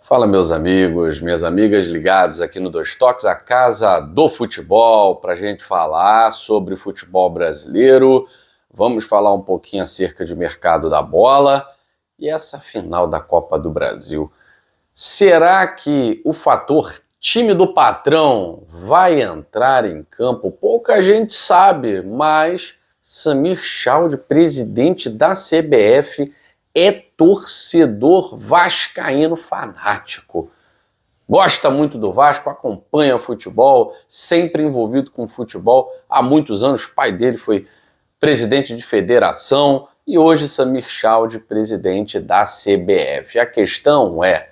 Fala, meus amigos, minhas amigas ligados aqui no Dois Toques, a casa do futebol, para a gente falar sobre futebol brasileiro. Vamos falar um pouquinho acerca de mercado da bola e essa final da Copa do Brasil. Será que o fator time do patrão vai entrar em campo? Pouca gente sabe, mas Samir Chald, presidente da CBF, é torcedor vascaíno fanático. Gosta muito do Vasco, acompanha futebol, sempre envolvido com futebol há muitos anos. O pai dele foi presidente de federação e hoje Samir Chald, presidente da CBF. A questão é,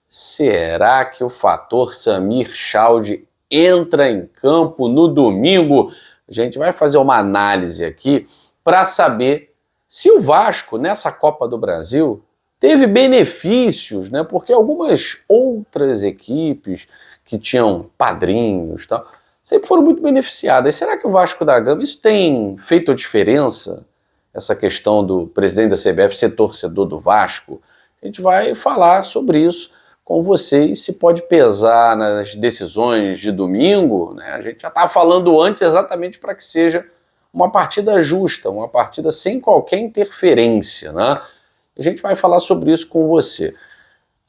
será que o fator Samir Chald entra em campo no domingo? A gente vai fazer uma análise aqui para saber se o Vasco, nessa Copa do Brasil, teve benefícios, né? Porque algumas outras equipes que tinham padrinhos, tal, sempre foram muito beneficiadas. Será que o Vasco da Gama, isso tem feito a diferença? Essa questão do presidente da CBF ser torcedor do Vasco? A gente vai falar sobre isso com vocês, se pode pesar nas decisões de domingo, né? A gente já estava falando antes exatamente para que seja uma partida justa, uma partida sem qualquer interferência, né? A gente vai falar sobre isso com você.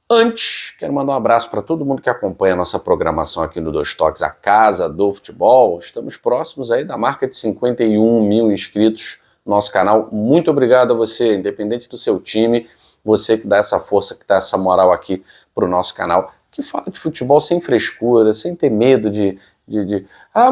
Antes, quero mandar um abraço para todo mundo que acompanha a nossa programação aqui no Dois Toques, a casa do futebol. Estamos próximos aí da marca de 51 mil inscritos no nosso canal. Muito obrigado a você, independente do seu time, você que dá essa força, que dá essa moral aqui para o nosso canal, que fala de futebol sem frescura, sem ter medo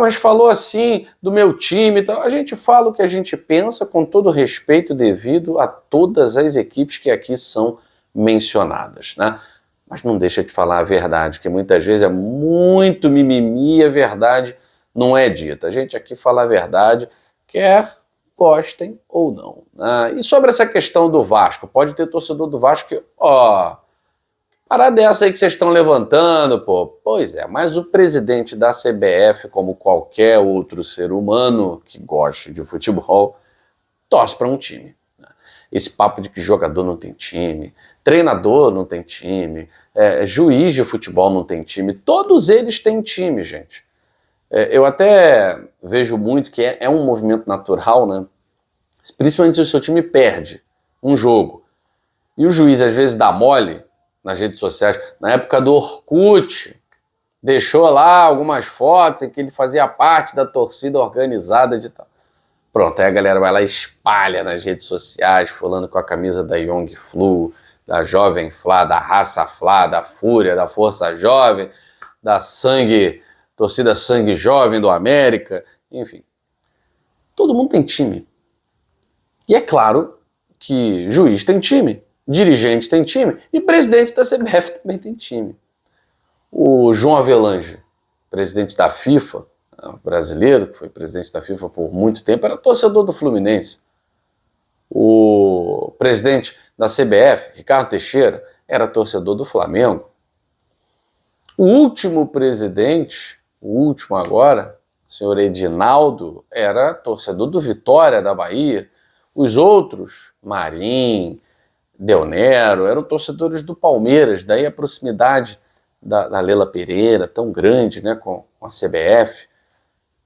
mas falou assim do meu time. Então, a gente fala o que a gente pensa com todo o respeito devido a todas as equipes que aqui são mencionadas, né? Mas não deixa de falar a verdade, que muitas vezes é muito mimimi e a verdade não é dita. A gente aqui fala a verdade, quer gostem ou não, né? E sobre essa questão do Vasco, pode ter torcedor do Vasco que, parada dessa aí que vocês estão levantando, pô. Pois é, mas o presidente da CBF, como qualquer outro ser humano que goste de futebol, torce para um time. Esse papo de que jogador não tem time, treinador não tem time, juiz de futebol não tem time, todos eles têm time, gente. Eu até vejo muito que é um movimento natural, né? Principalmente se o seu time perde um jogo e o juiz às vezes dá mole nas redes sociais. Na época do Orkut, deixou lá algumas fotos em que ele fazia parte da torcida organizada de tal. Pronto, aí a galera vai lá e espalha nas redes sociais, fulano com a camisa da Young Flu, da Jovem Flá, da Raça Flá, da Fúria, da Força Jovem, da torcida Sangue Jovem do América, enfim. Todo mundo tem time. E é claro que juiz tem time, dirigente tem time e presidente da CBF também tem time. O João Avelange, presidente da FIFA, brasileiro, que foi presidente da FIFA por muito tempo, era torcedor do Fluminense. O presidente da CBF, Ricardo Teixeira, era torcedor do Flamengo. O último presidente, o último agora, o senhor Edinaldo, era torcedor do Vitória da Bahia. Os outros, Marim, Del Nero, eram torcedores do Palmeiras, daí a proximidade da Lela Pereira, tão grande, né, com a CBF.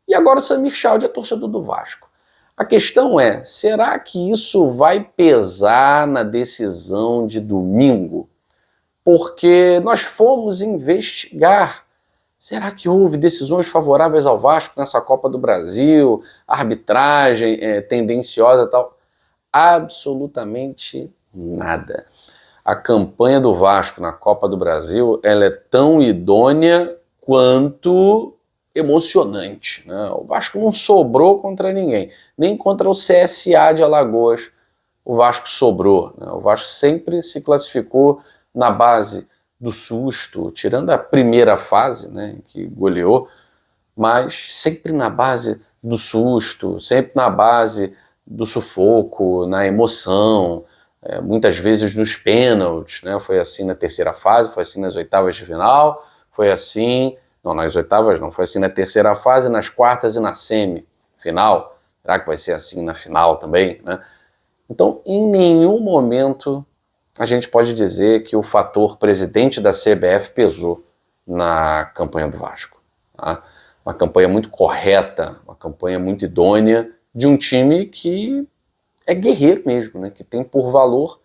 E agora o Samir Chald é torcedor do Vasco. A questão é, será que isso vai pesar na decisão de domingo? Porque nós fomos investigar. Será que houve decisões favoráveis ao Vasco nessa Copa do Brasil? Arbitragem tendenciosa e tal? Absolutamente nada. A campanha do Vasco na Copa do Brasil, ela é tão idônea quanto emocionante, né? O Vasco não sobrou contra ninguém, nem contra o CSA de Alagoas o Vasco sobrou, né? O Vasco sempre se classificou na base do susto, tirando a primeira fase, né, que goleou, mas sempre na base do susto, sempre na base do sufoco, na emoção, muitas vezes nos pênaltis, né? Foi assim na terceira fase, foi assim nas oitavas de final, foi assim, não, nas oitavas não, foi assim na terceira fase, nas quartas e na semifinal. Será que vai ser assim na final também, né? Então, em nenhum momento a gente pode dizer que o fator presidente da CBF pesou na campanha do Vasco. Tá? Uma campanha muito correta, uma campanha muito idônea de um time que é guerreiro mesmo, né? Que tem por valor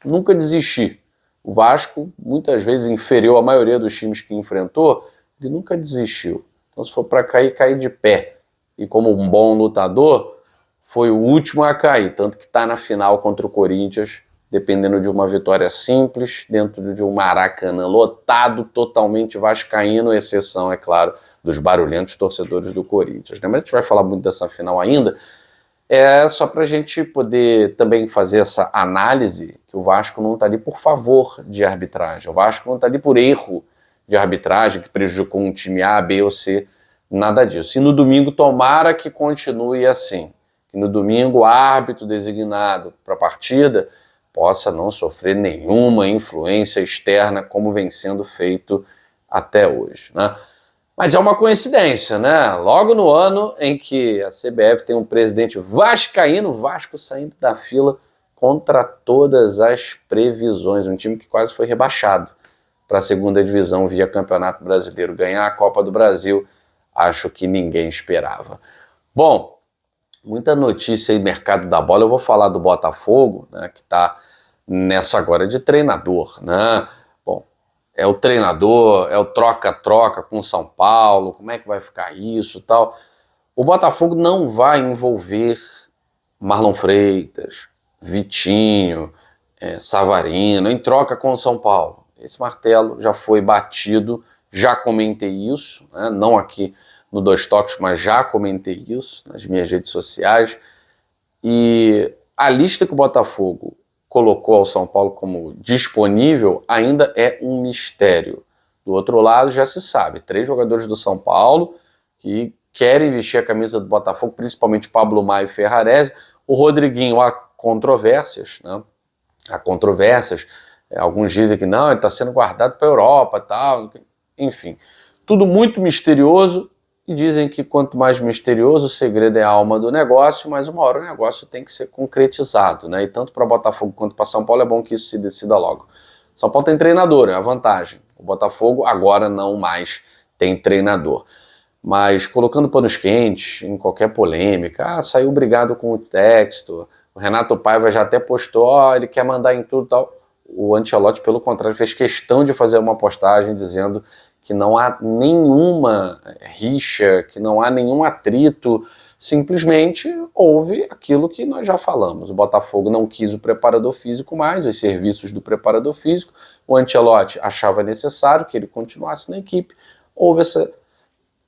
nunca desistir. O Vasco, muitas vezes inferior à maioria dos times que enfrentou, ele nunca desistiu. Então, se for para cair, cair de pé. E como um bom lutador, foi o último a cair, tanto que está na final contra o Corinthians, dependendo de uma vitória simples, dentro de um Maracanã lotado, totalmente vascaíno, exceção, é claro, dos barulhentos torcedores do Corinthians. Né? Mas a gente vai falar muito dessa final ainda. É só para a gente poder também fazer essa análise que o Vasco não está ali por favor de arbitragem, o Vasco não está ali por erro de arbitragem que prejudicou um time A, B ou C, nada disso. E no domingo, tomara que continue assim, que no domingo o árbitro designado para a partida possa não sofrer nenhuma influência externa como vem sendo feito até hoje, né? Mas é uma coincidência, né? Logo no ano em que a CBF tem um presidente vascaíno, Vasco saindo da fila contra todas as previsões. Um time que quase foi rebaixado para a segunda divisão via Campeonato Brasileiro. Ganhar a Copa do Brasil, acho que ninguém esperava. Bom, muita notícia aí no mercado da bola. Eu vou falar do Botafogo, né, que está nessa agora de treinador, né? É o treinador, é o troca-troca com o São Paulo, como é que vai ficar isso e tal. O Botafogo não vai envolver Marlon Freitas, Vitinho, Savarino, em troca com o São Paulo. Esse martelo já foi batido, já comentei isso, né? Não aqui no Dois Toques, mas já comentei isso nas minhas redes sociais. E a lista que o Botafogo colocou ao São Paulo como disponível ainda é um mistério. Do outro lado, já se sabe, 3 jogadores do São Paulo que querem vestir a camisa do Botafogo, principalmente Pablo Maia e Ferrarese. O Rodriguinho, há controvérsias, né? Há controvérsias. Alguns dizem que não, ele está sendo guardado para a Europa, tal. Enfim, tudo muito misterioso. E dizem que quanto mais misterioso, o segredo é a alma do negócio, mas uma hora o negócio tem que ser concretizado, né? E tanto para Botafogo quanto para São Paulo é bom que isso se decida logo. São Paulo tem treinador, é a vantagem. O Botafogo agora não mais tem treinador. Mas colocando panos quentes em qualquer polêmica, saiu brigado com o texto, o Renato Paiva já até postou, ele quer mandar em tudo e tal. O Ancelotti, pelo contrário, fez questão de fazer uma postagem dizendo que não há nenhuma rixa, que não há nenhum atrito, simplesmente houve aquilo que nós já falamos. O Botafogo não quis o preparador físico mais, os serviços do preparador físico, o Ancelotti achava necessário que ele continuasse na equipe, houve essa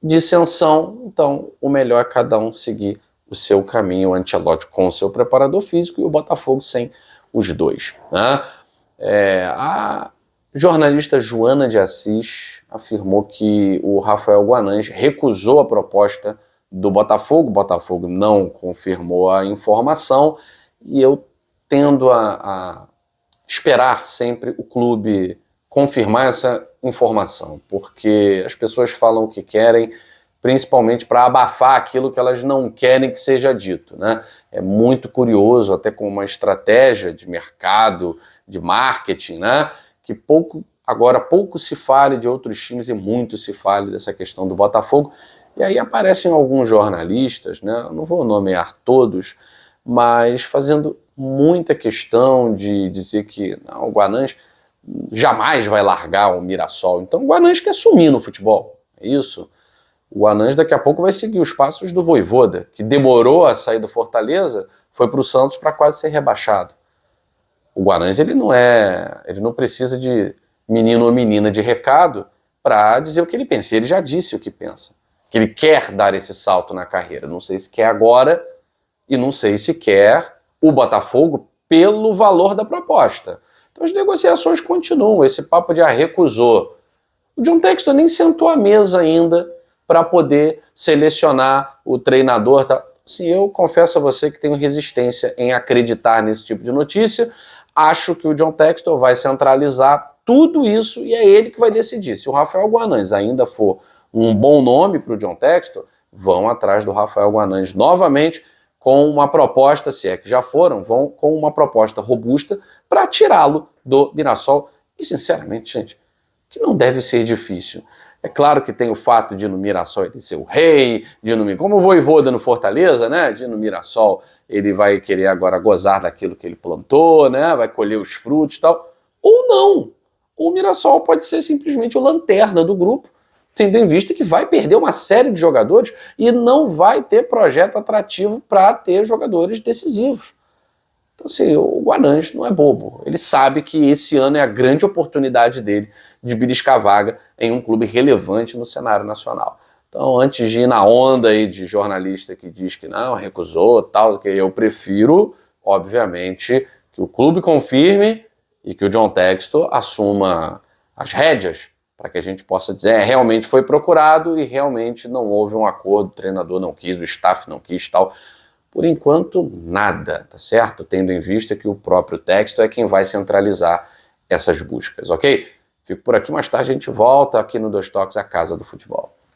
dissensão, então o melhor é cada um seguir o seu caminho, o Ancelotti com o seu preparador físico e o Botafogo sem os dois, né? A jornalista Joana de Assis afirmou que o Rafael Guanães recusou a proposta do Botafogo. O Botafogo não confirmou a informação e eu tendo a esperar sempre o clube confirmar essa informação, porque as pessoas falam o que querem, principalmente para abafar aquilo que elas não querem que seja dito, né? É muito curioso, até com uma estratégia de mercado, de marketing, né? Que pouco se fale de outros times e muito se fale dessa questão do Botafogo. E aí aparecem alguns jornalistas, né? Eu não vou nomear todos, mas fazendo muita questão de dizer que não, o Guanães jamais vai largar o Mirassol. Então o Guanães quer sumir no futebol, é isso? O Guanães daqui a pouco vai seguir os passos do Vojvoda, que demorou a sair do Fortaleza, foi para o Santos para quase ser rebaixado. O Guanães ele não precisa de menino ou menina de recado para dizer o que ele pensa. Ele já disse o que pensa, que ele quer dar esse salto na carreira. Não sei se quer agora e não sei se quer o Botafogo pelo valor da proposta. Então as negociações continuam, esse papo de recusou. O John Textor nem sentou à mesa ainda para poder selecionar o treinador. Tá? Sim, eu confesso a você que tenho resistência em acreditar nesse tipo de notícia. Acho que o John Textor vai centralizar tudo isso e é ele que vai decidir. Se o Rafael Guanães ainda for um bom nome para o John Textor, vão atrás do Rafael Guanães novamente com uma proposta, se é que já foram, vão com uma proposta robusta para tirá-lo do Mirassol. E, sinceramente, gente, que não deve ser difícil. É claro que tem o fato de no Mirassol ele ser o rei, como o Vojvoda no Fortaleza, né? De no Mirassol ele vai querer agora gozar daquilo que ele plantou, né? Vai colher os frutos e tal. Ou não. O Mirassol pode ser simplesmente o lanterna do grupo, tendo em vista que vai perder uma série de jogadores e não vai ter projeto atrativo para ter jogadores decisivos. Então, assim, o Guarani não é bobo. Ele sabe que esse ano é a grande oportunidade dele de beliscar vaga em um clube relevante no cenário nacional. Então, antes de ir na onda aí de jornalista que diz que não, recusou, tal, que eu prefiro, obviamente, que o clube confirme e que o John Textor assuma as rédeas para que a gente possa dizer, realmente foi procurado e realmente não houve um acordo, o treinador não quis, o staff não quis, tal. Por enquanto, nada, tá certo? Tendo em vista que o próprio Textor é quem vai centralizar essas buscas, ok? Fico por aqui, mais tarde a gente volta aqui no Dois Toques, a Casa do Futebol.